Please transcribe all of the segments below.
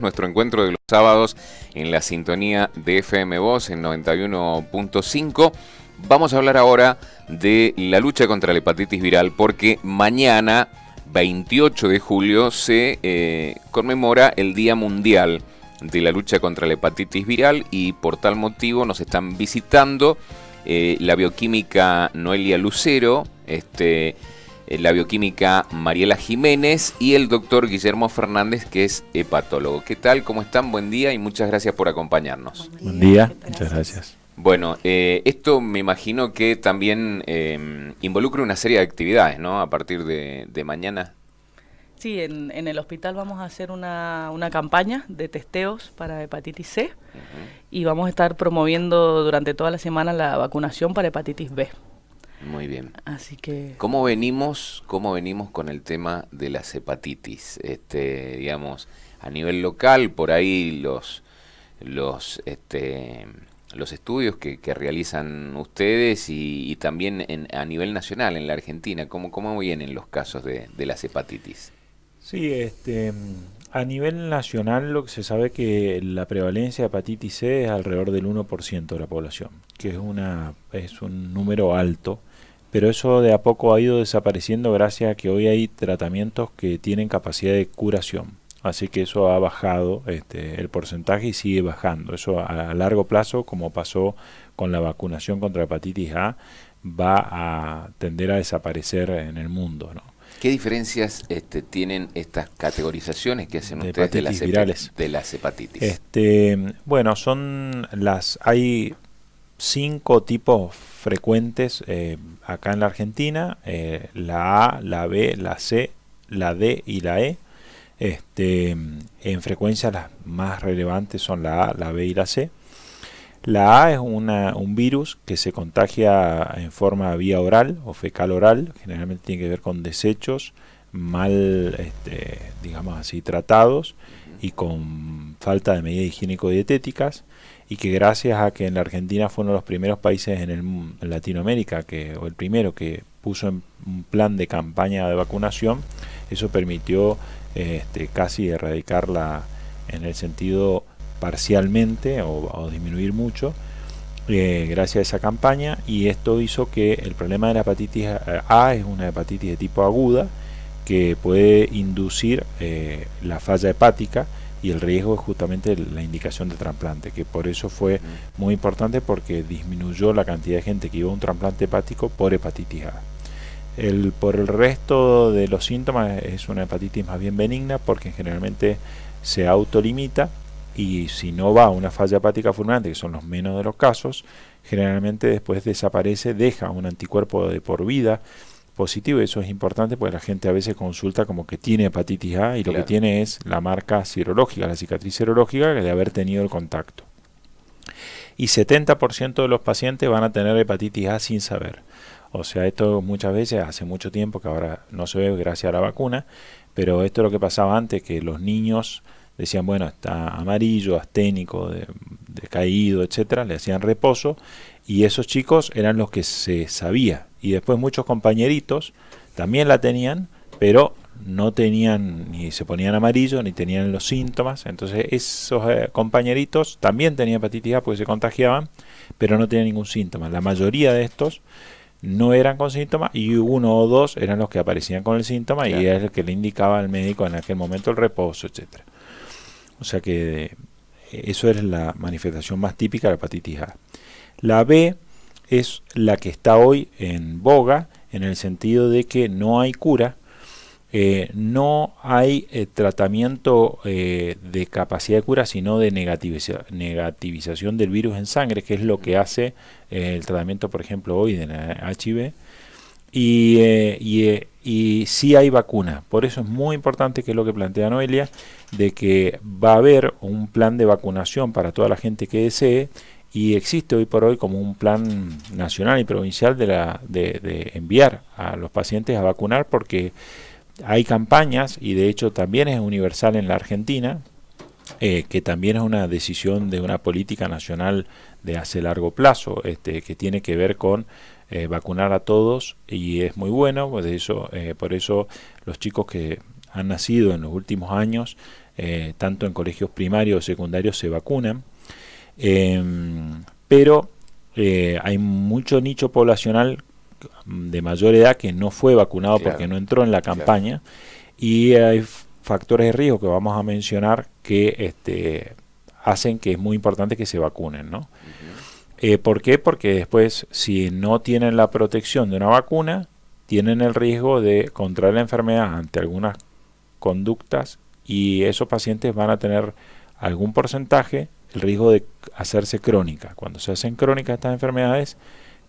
Nuestro encuentro de los sábados en la sintonía de FM Voz en 91.5. Vamos a hablar ahora de la lucha contra la hepatitis viral porque mañana, 28 de julio, se conmemora el Día Mundial de la lucha contra la hepatitis viral y por tal motivo nos están visitando la bioquímica Noelia Lucero, la bioquímica Mariela Jiménez y el doctor Guillermo Fernández, que es hepatólogo. ¿Qué tal? ¿Cómo están? Buen día y muchas gracias por acompañarnos. Buen día, muchas gracias. Bueno, esto me imagino que también involucra una serie de actividades, ¿no? A partir de mañana. Sí, en el hospital vamos a hacer una campaña de testeos para hepatitis C y vamos a estar promoviendo durante toda la semana la vacunación para hepatitis B. Muy bien. Así que... ¿Cómo venimos con el tema de las hepatitis? Digamos, a nivel local, por ahí los estudios que realizan ustedes y también a nivel nacional, en la Argentina, ¿cómo vienen los casos de las hepatitis? Sí, a nivel nacional lo que se sabe que la prevalencia de hepatitis C es alrededor del 1% de la población, que es un número alto. Pero eso de a poco ha ido desapareciendo gracias a que hoy hay tratamientos que tienen capacidad de curación. Así que eso ha bajado el porcentaje y sigue bajando. Eso a largo plazo, como pasó con la vacunación contra hepatitis A, va a tender a desaparecer en el mundo, ¿no? ¿Qué diferencias tienen estas categorizaciones que hacen De ustedes hepatitis virales. de las hepatitis? Bueno, hay 5 tipos frecuentes acá en la Argentina, la A, la B, la C, la D y la E. En frecuencia las más relevantes son la A, la B y la C. La A es un virus que se contagia en forma vía oral o fecal oral, generalmente tiene que ver con desechos mal, digamos así, tratados y con falta de medidas higiénico-dietéticas, y que gracias a que en la Argentina fue uno de los primeros países en Latinoamérica, o el primero que puso en un plan de campaña de vacunación, eso permitió casi erradicarla en el sentido parcialmente o disminuir mucho gracias a esa campaña, y esto hizo que el problema de la hepatitis A es una hepatitis de tipo aguda que puede inducir la falla hepática, y el riesgo es justamente la indicación de trasplante, que por eso fue muy importante porque disminuyó la cantidad de gente que iba a un trasplante hepático por hepatitis A. Por el resto de los síntomas es una hepatitis más bien benigna porque generalmente se autolimita, y si no va a una falla hepática fulminante, que son los menos de los casos, generalmente después desaparece, deja un anticuerpo de por vida positivo. Eso es importante porque la gente a veces consulta como que tiene hepatitis A y lo que tiene es la marca serológica, la cicatriz serológica de haber tenido el contacto. Y 70% de los pacientes van a tener hepatitis A sin saber. O sea, esto muchas veces, hace mucho tiempo, que ahora no se ve gracias a la vacuna, pero esto es lo que pasaba antes, que los niños decían, bueno, está amarillo, asténico, decaído, etcétera, le hacían reposo, y esos chicos eran los que se sabía. Y después muchos compañeritos también la tenían, pero no tenían, ni se ponían amarillo, ni tenían los síntomas. Entonces esos compañeritos también tenían hepatitis A porque se contagiaban, pero no tenían ningún síntoma. La mayoría de estos no eran con síntomas, y 1 o 2 eran los que aparecían con el síntoma, y era el que le indicaba al médico en aquel momento el reposo, etcétera. O sea que eso es la manifestación más típica de la hepatitis A. La B es la que está hoy en boga, en el sentido de que no hay cura, no hay tratamiento de capacidad de cura, sino de negativización del virus en sangre, que es lo que hace el tratamiento, por ejemplo, hoy de HIV. Y sí hay vacuna. Por eso es muy importante, que es lo que plantea Noelia, de que va a haber un plan de vacunación para toda la gente que desee, y existe hoy por hoy como un plan nacional y provincial de enviar a los pacientes a vacunar, porque hay campañas, y de hecho también es universal en la Argentina, que también es una decisión de una política nacional de hace largo plazo, que tiene que ver con vacunar a todos, y es muy bueno, pues por eso los chicos que han nacido en los últimos años tanto en colegios primarios o secundarios se vacunan, pero hay mucho nicho poblacional de mayor edad que no fue vacunado porque no entró en la campaña, y hay factores de riesgo que vamos a mencionar que hacen que es muy importante que se vacunen, ¿no? ¿Por qué? Porque después, si no tienen la protección de una vacuna, tienen el riesgo de contraer la enfermedad ante algunas conductas, y esos pacientes van a tener algún porcentaje el riesgo de hacerse crónica. Cuando se hacen crónicas estas enfermedades,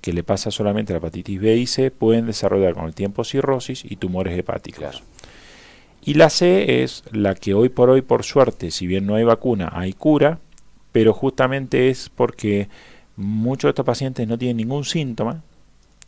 que le pasa solamente a la hepatitis B y C, pueden desarrollar con el tiempo cirrosis y tumores hepáticos. Claro. Y la C es la que hoy por hoy, por suerte, si bien no hay vacuna, hay cura, pero justamente es porque muchos de estos pacientes no tienen ningún síntoma,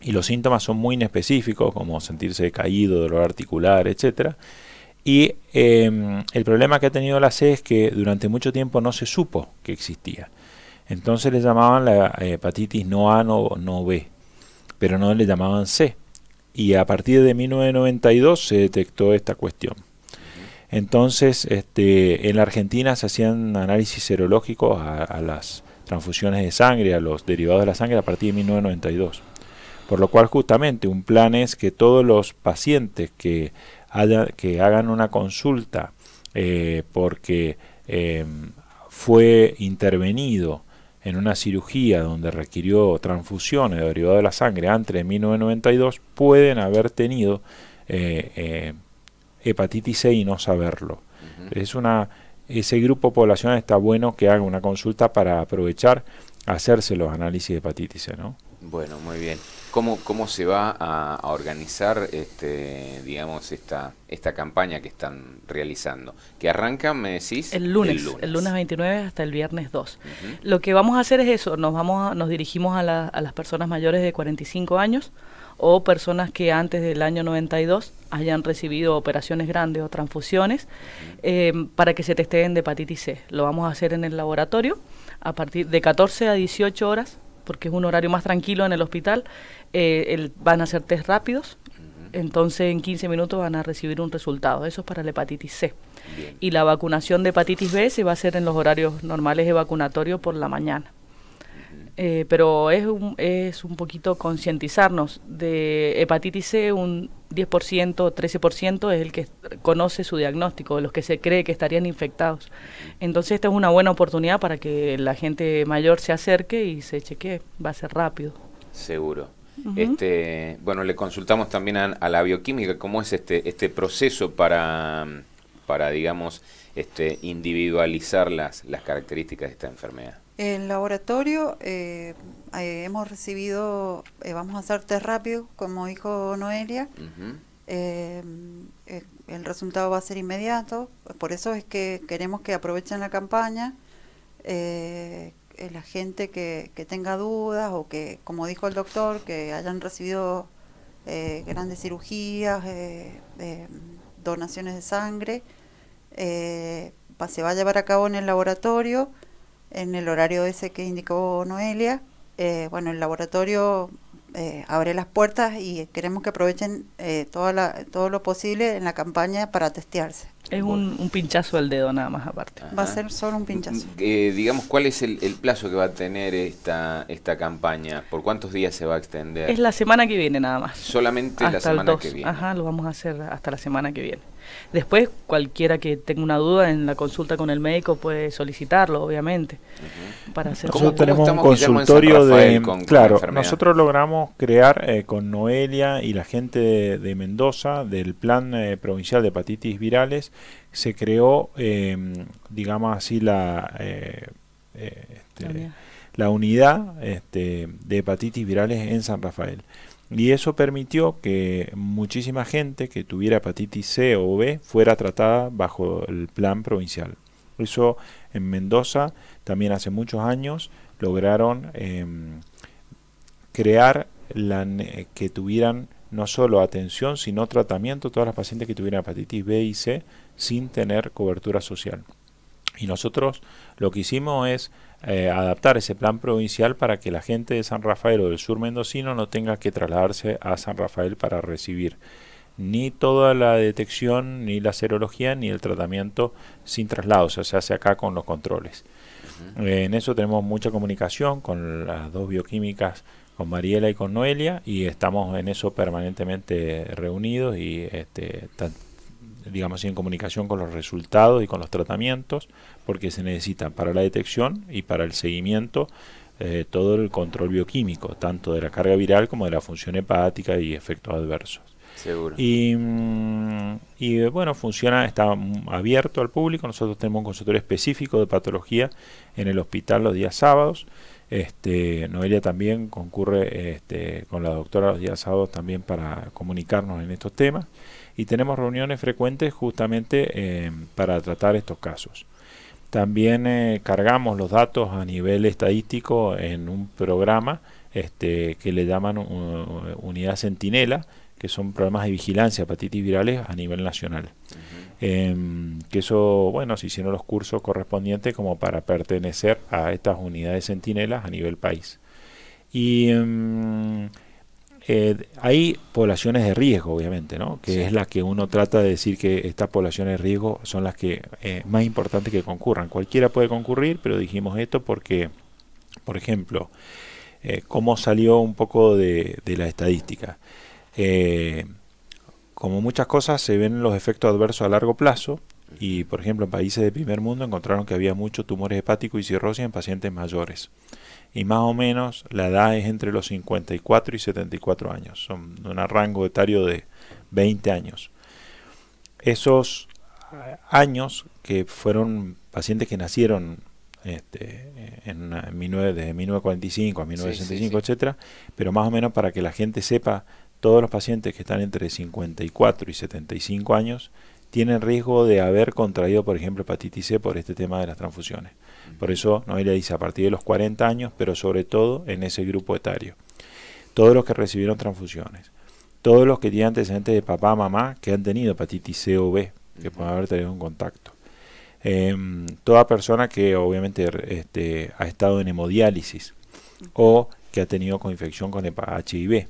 y los síntomas son muy inespecíficos, como sentirse decaído, dolor articular, etcétera. Y el problema que ha tenido la C es que durante mucho tiempo no se supo que existía. Entonces le llamaban la hepatitis no A, no B, pero no le llamaban C. Y a partir de 1992 se detectó esta cuestión. Entonces, en la Argentina se hacían análisis serológicos a las transfusiones de sangre, a los derivados de la sangre a partir de 1992. Por lo cual justamente un plan es que todos los pacientes que hagan una consulta porque fue intervenido en una cirugía donde requirió transfusiones de derivados de la sangre antes de 1992, pueden haber tenido hepatitis C y no saberlo. Ese grupo poblacional está bueno que haga una consulta para aprovechar hacerse los análisis de hepatitis C, ¿no? Bueno, muy bien. ¿Cómo se va a organizar digamos esta campaña que están realizando? Que arranca, me decís, el lunes 29 hasta el viernes 2. Lo que vamos a hacer es eso, nos dirigimos a las personas mayores de 45 años o personas que antes del año 92 hayan recibido operaciones grandes o transfusiones para que se testeen de hepatitis C. Lo vamos a hacer en el laboratorio a partir de 14 a 18 horas, porque es un horario más tranquilo en el hospital. Van a hacer test rápidos, entonces en 15 minutos van a recibir un resultado. Eso es para la hepatitis C. Bien. Y la vacunación de hepatitis B se va a hacer en los horarios normales de vacunatorio por la mañana. Pero es un poquito concientizarnos de hepatitis C. Un 10% o 13% es el que conoce su diagnóstico, de los que se cree que estarían infectados. Entonces esta es una buena oportunidad para que la gente mayor se acerque y se chequee. Va a ser rápido. Seguro. Bueno, le consultamos también a la bioquímica cómo es este proceso para digamos, individualizar las características de esta enfermedad. En laboratorio hemos recibido, vamos a hacer test rápido, como dijo Noelia. El resultado va a ser inmediato, por eso es que queremos que aprovechen la campaña. La gente que tenga dudas o que, como dijo el doctor, que hayan recibido grandes cirugías, donaciones de sangre, se va a llevar a cabo en el laboratorio, en el horario ese que indicó Noelia. Bueno, el laboratorio abre las puertas y queremos que aprovechen todo lo posible en la campaña para testearse. Es un pinchazo al dedo nada más aparte. Va a ser solo un pinchazo. Digamos, ¿cuál es el plazo que va a tener esta campaña? ¿Por cuántos días se va a extender? Es la semana que viene nada más. Solamente hasta la semana que viene. Ajá, lo vamos a hacer hasta la semana que viene. Después, cualquiera que tenga una duda en la consulta con el médico puede solicitarlo, obviamente. Para hacer nosotros tenemos un consultorio nosotros logramos crear con Noelia y la gente de Mendoza, del plan provincial de hepatitis virales, se creó, digamos así, la unidad de hepatitis virales en San Rafael. Y eso permitió que muchísima gente que tuviera hepatitis C o B fuera tratada bajo el plan provincial. Eso en Mendoza también hace muchos años lograron crear que tuvieran no solo atención, sino tratamiento todas las pacientes que tuvieran hepatitis B y C sin tener cobertura social. Y nosotros lo que hicimos es adaptar ese plan provincial para que la gente de San Rafael o del sur mendocino no tenga que trasladarse a San Rafael para recibir ni toda la detección, ni la serología, ni el tratamiento sin traslado, o sea, se hace acá con los controles. En eso tenemos mucha comunicación con las dos bioquímicas, con Mariela y con Noelia, y estamos en eso permanentemente reunidos y digamos en comunicación con los resultados y con los tratamientos, porque se necesitan para la detección y para el seguimiento todo el control bioquímico, tanto de la carga viral como de la función hepática y efectos adversos. Seguro. Y bueno, funciona, está abierto al público. Nosotros tenemos un consultorio específico de patología en el hospital los días sábados. Noelia también concurre con la doctora los días sábados también para comunicarnos en estos temas. Y tenemos reuniones frecuentes justamente para tratar estos casos. También cargamos los datos a nivel estadístico en un programa que le llaman Unidad Centinela, que son programas de vigilancia de hepatitis virales a nivel nacional. Que eso, bueno, se hicieron los cursos correspondientes como para pertenecer a estas unidades centinelas a nivel país. Y hay poblaciones de riesgo, obviamente, ¿no? Que sí, es la que uno trata de decir que estas poblaciones de riesgo son las que más importantes que concurran. Cualquiera puede concurrir, pero dijimos esto porque, por ejemplo, cómo salió un poco de la estadística. Como muchas cosas se ven los efectos adversos a largo plazo y por ejemplo en países de primer mundo encontraron que había muchos tumores hepáticos y cirrosis en pacientes mayores y más o menos la edad es entre los 54 y 74 años, son un rango etario de 20 años. Esos años que fueron pacientes que nacieron desde 1945 a 1965, etcétera, pero más o menos para que la gente sepa, todos los pacientes que están entre 54 y 75 años tienen riesgo de haber contraído, por ejemplo, hepatitis C por este tema de las transfusiones. Por eso Noelia dice a partir de los 40 años, pero sobre todo en ese grupo etario. Todos los que recibieron transfusiones, todos los que tienen antecedentes de papá, mamá, que han tenido hepatitis C o B, que pueden haber tenido un contacto. Toda persona que obviamente ha estado en hemodiálisis o que ha tenido coinfección con HIV.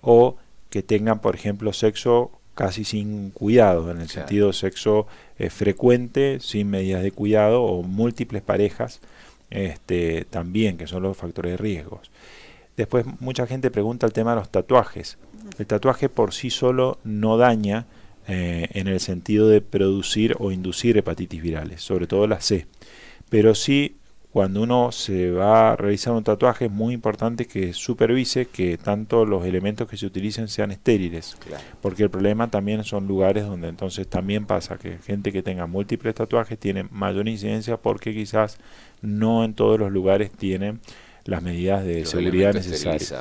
O que tengan, por ejemplo, sexo casi sin cuidado, en el sentido sexo frecuente, sin medidas de cuidado, o múltiples parejas, también, que son los factores de riesgos. Después, mucha gente pregunta el tema de los tatuajes. El tatuaje por sí solo no daña en el sentido de producir o inducir hepatitis virales, sobre todo la C. Pero sí, cuando uno se va a realizar un tatuaje es muy importante que supervise que tanto los elementos que se utilicen sean estériles, porque el problema también son lugares donde entonces también pasa que gente que tenga múltiples tatuajes tiene mayor incidencia porque quizás no en todos los lugares tienen las medidas de seguridad necesarias.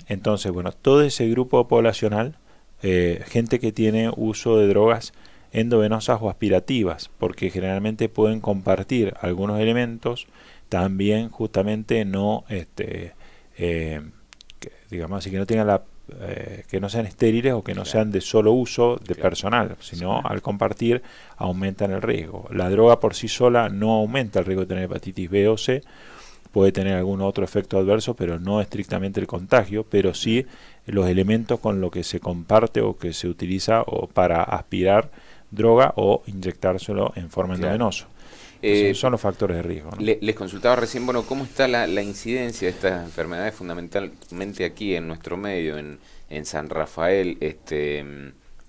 Entonces, bueno, todo ese grupo poblacional, gente que tiene uso de drogas endovenosas o aspirativas, porque generalmente pueden compartir algunos elementos, también justamente no, digamos así, que no tengan que no sean estériles o que no sean de solo uso de personal, sino al compartir aumentan el riesgo. La droga por sí sola no aumenta el riesgo de tener hepatitis B o C, puede tener algún otro efecto adverso, pero no estrictamente el contagio, pero sí los elementos con los que se comparte o que se utiliza o para aspirar droga o inyectárselo en forma endovenosa. Son los factores de riesgo, ¿no? Les consultaba recién, bueno, ¿cómo está la incidencia de estas enfermedades fundamentalmente aquí en nuestro medio, en San Rafael?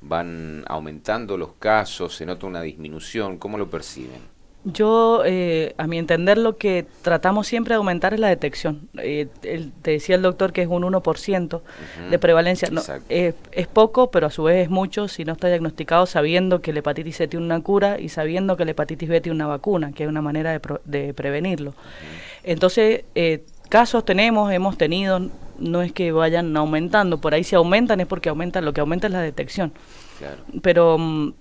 ¿Van aumentando los casos? ¿Se nota una disminución? ¿Cómo lo perciben? Yo, a mi entender, lo que tratamos siempre de aumentar es la detección. Te decía el doctor que es un 1% de prevalencia. No, es poco, pero a su vez es mucho si no está diagnosticado sabiendo que la hepatitis C tiene una cura y sabiendo que la hepatitis B tiene una vacuna, que es una manera de prevenirlo. Entonces, casos hemos tenido, no es que vayan aumentando. Por ahí si aumentan es porque lo que aumenta es la detección. Claro. Pero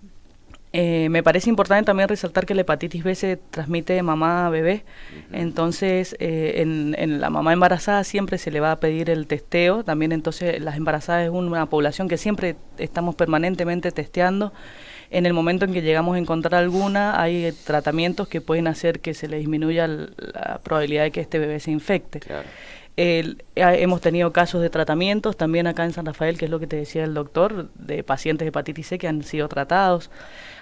me parece importante también resaltar que la hepatitis B se transmite de mamá a bebé, entonces en la mamá embarazada siempre se le va a pedir el testeo, también entonces las embarazadas es una población que siempre estamos permanentemente testeando. En el momento en que llegamos a encontrar alguna, hay tratamientos que pueden hacer que se le disminuya la probabilidad de que este bebé se infecte. Claro. Hemos tenido casos de tratamientos también acá en San Rafael, que es lo que te decía el doctor, de pacientes de hepatitis C que han sido tratados.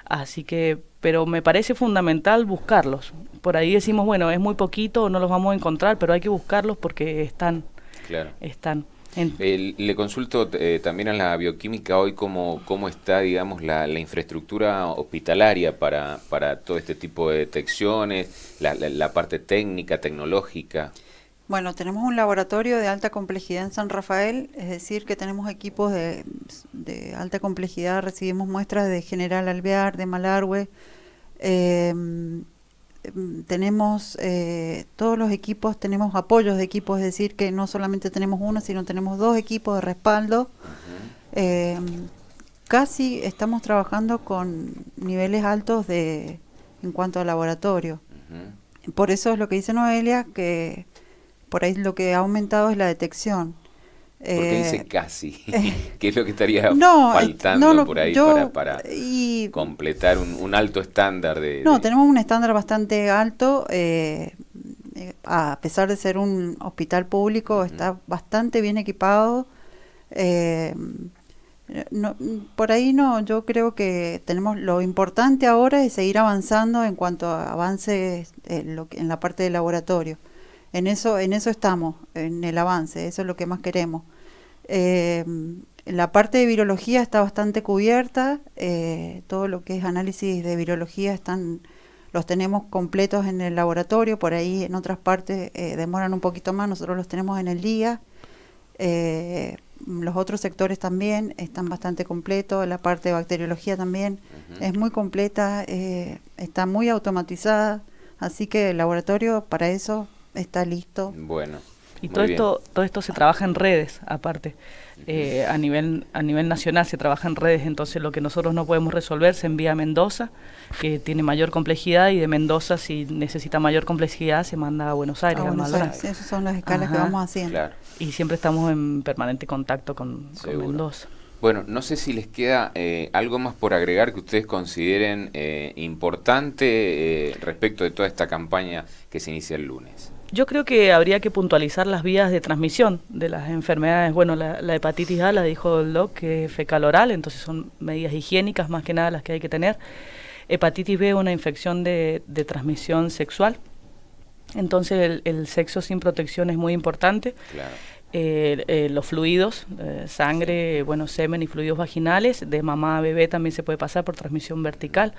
Así que, pero me parece fundamental buscarlos. Por ahí decimos, bueno, es muy poquito, no los vamos a encontrar, pero hay que buscarlos porque están. Claro. Están. Le consulto también a la bioquímica hoy cómo está, digamos, la infraestructura hospitalaria para todo este tipo de detecciones, la parte técnica, tecnológica. Bueno, tenemos un laboratorio de alta complejidad en San Rafael, es decir, que tenemos equipos de alta complejidad, recibimos muestras de General Alvear, de Malargüe, tenemos todos los equipos, tenemos apoyos de equipos, es decir, que no solamente tenemos uno, sino tenemos 2 equipos de respaldo. Casi estamos trabajando con niveles altos en cuanto al laboratorio. Por eso es lo que dice Noelia, que por ahí lo que ha aumentado es la detección. ¿Por qué dice casi? ¿Qué es lo que estaría no, faltando por ahí para completar un alto estándar de...? Tenemos un estándar bastante alto. A pesar de ser un hospital público, está bastante bien equipado. Por ahí yo creo que tenemos lo importante ahora es seguir avanzando en cuanto a avances en la parte del laboratorio. En eso estamos, en el avance, eso es lo que más queremos. La parte de virología está bastante cubierta, todo lo que es análisis de virología los tenemos completos en el laboratorio, por ahí en otras partes demoran un poquito más, nosotros los tenemos en el día. Los otros sectores también están bastante completos, la parte de bacteriología también es muy completa, está muy automatizada, así que el laboratorio para eso está listo. Bueno. Y todo esto se trabaja en redes, aparte. A nivel nacional se trabaja en redes, entonces lo que nosotros no podemos resolver se envía a Mendoza, que tiene mayor complejidad, y de Mendoza, si necesita mayor complejidad, se manda a Buenos Aires. Esas son las escalas que vamos haciendo. Claro. Y siempre estamos en permanente contacto con Mendoza. Bueno, no sé si les queda algo más por agregar que ustedes consideren importante respecto de toda esta campaña que se inicia el lunes. Yo creo que habría que puntualizar las vías de transmisión de las enfermedades. Bueno, la hepatitis A, la dijo el doc, que es fecal oral, entonces son medidas higiénicas más que nada las que hay que tener. Hepatitis B es una infección de transmisión sexual, entonces el sexo sin protección es muy importante. Claro. Los fluidos, sangre, semen y fluidos vaginales, de mamá a bebé también se puede pasar por transmisión vertical.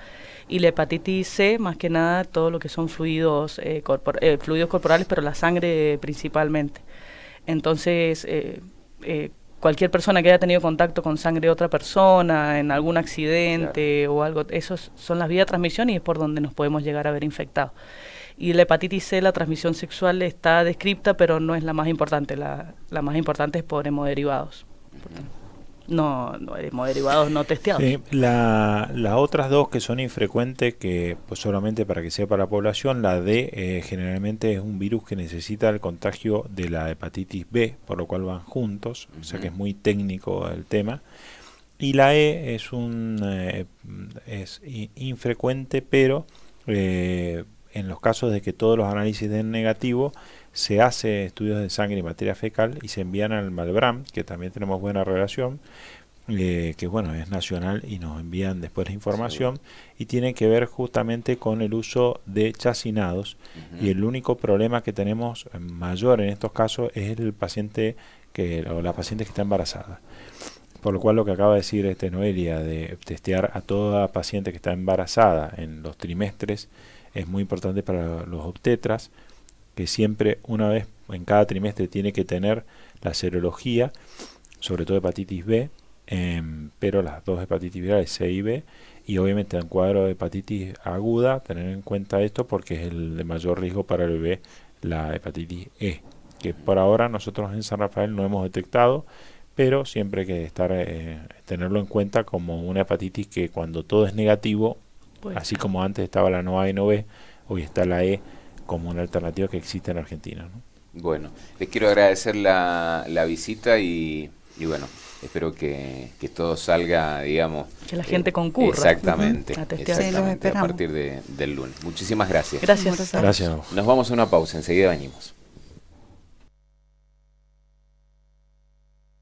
Y la hepatitis C, más que nada, todo lo que son fluidos corporales, pero la sangre principalmente. Entonces, cualquier persona que haya tenido contacto con sangre de otra persona, en algún accidente o algo, esos son las vías de transmisión y es por donde nos podemos llegar a ver infectados. Y la hepatitis C, la transmisión sexual está descripta, pero no es la más importante. La más importante es por hemoderivados. No hemoderivados no testeados. Sí, las otras dos que son infrecuentes, que pues solamente para que sepa la población, la D generalmente es un virus que necesita el contagio de la hepatitis B, por lo cual van juntos, o sea que es muy técnico el tema. Y la E es infrecuente, pero en los casos de que todos los análisis den negativo, se hace estudios de sangre y materia fecal y se envían al Malbram, que también tenemos buena relación, que es nacional y nos envían después la información, y tiene que ver justamente con el uso de chacinados. Y el único problema que tenemos mayor en estos casos es el paciente o la paciente que está embarazada. Por lo cual lo que acaba de decir Noelia, de testear a toda paciente que está embarazada en los trimestres, es muy importante para los obstetras, que siempre una vez en cada trimestre tiene que tener la serología, sobre todo hepatitis B, pero las dos hepatitis virales C y B, y obviamente en cuadro de hepatitis aguda, tener en cuenta esto porque es el de mayor riesgo para el bebé, la hepatitis E, que por ahora nosotros en San Rafael no hemos detectado, pero siempre hay que tenerlo en cuenta como una hepatitis que cuando todo es negativo, así como antes estaba la no A y no B, hoy está la E como una alternativa que existe en Argentina, ¿no? Bueno, les quiero agradecer la visita y bueno, espero que todo salga, digamos... Que la gente concurra. Exactamente, a testear. exactamente, a partir del lunes. Muchísimas gracias. Gracias. Gracias. Nos vamos a una pausa, enseguida venimos.